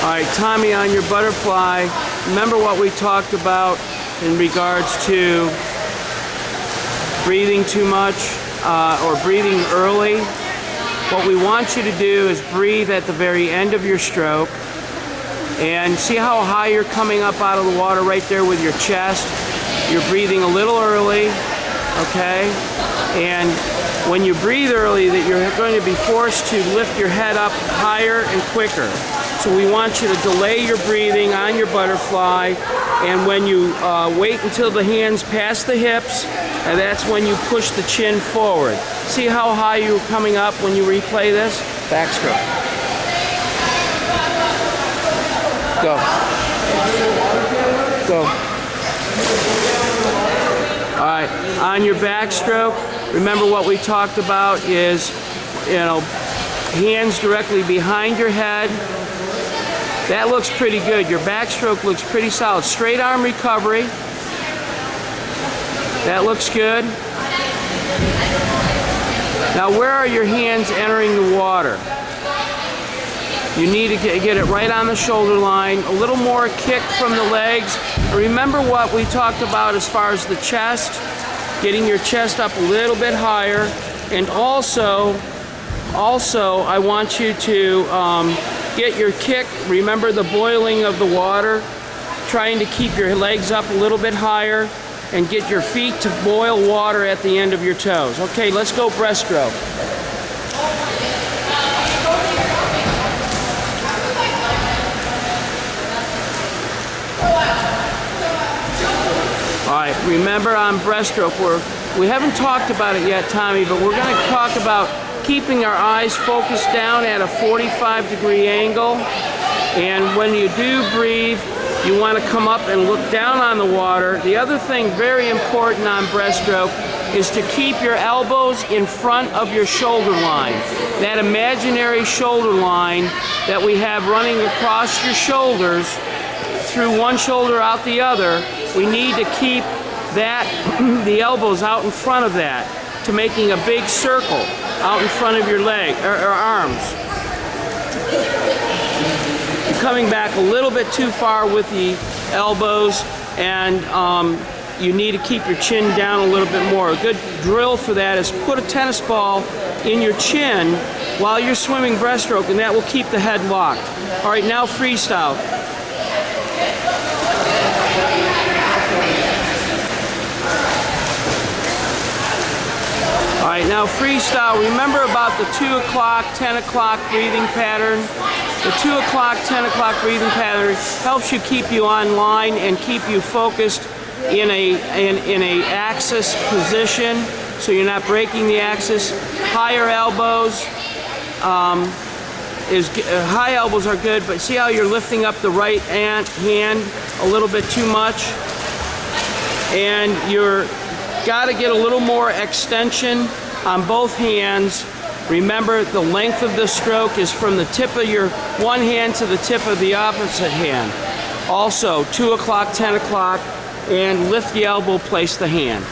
All right, Tommy, on your butterfly, remember what we talked about in regards to breathing too much or breathing early. What we want you to do is breathe at the very end of your stroke, and see how high you're coming up out of the water right there with your chest. You're breathing a little early, okay? And when you breathe early, that you're going to be forced to lift your head up higher and quicker. So we want you to delay your breathing on your butterfly, and when you wait until the hands pass the hips, and that's when you push the chin forward. See how high you're coming up when you replay this? Backstroke. Go. Go. All right, on your backstroke, remember what we talked about is, hands directly behind your head. That looks pretty good. Your backstroke looks pretty solid. Straight arm recovery. That looks good. Now, where are your hands entering the water? You need to get it right on the shoulder line. A little more kick from the legs. Remember what we talked about as far as the chest, getting your chest up a little bit higher. And also I want you to get your kick. Remember the boiling of the water, trying to keep your legs up a little bit higher and get your feet to boil water at the end of your toes. Okay, let's go breaststroke. All right, remember on breaststroke, we haven't talked about it yet, Tommy, but we're going to talk about keeping our eyes focused down at a 45-degree angle. And when you do breathe, you want to come up and look down on the water. The other thing very important on breaststroke is to keep your elbows in front of your shoulder line. That imaginary shoulder line that we have running across your shoulders, through one shoulder out the other, we need to keep that, the elbows out in front of that, to making a big circle out in front of your leg or arms. You're coming back a little bit too far with the elbows, and you need to keep your chin down a little bit more. A good drill for that is put a tennis ball in your chin while you're swimming breaststroke, and that will keep the head locked. All right, now freestyle. All right, now freestyle. Remember about the 2 o'clock, 10 o'clock breathing pattern. The 2 o'clock, 10 o'clock breathing pattern helps you keep you on line and keep you focused in a axis position, so you're not breaking the axis. Higher elbows high elbows are good, but see how you're lifting up the right hand a little bit too much, and you're got to get a little more extension on both hands. Remember, the length of the stroke is from the tip of your one hand to the tip of the opposite hand. Also, 2 o'clock, 10 o'clock, and lift the elbow, place the hand.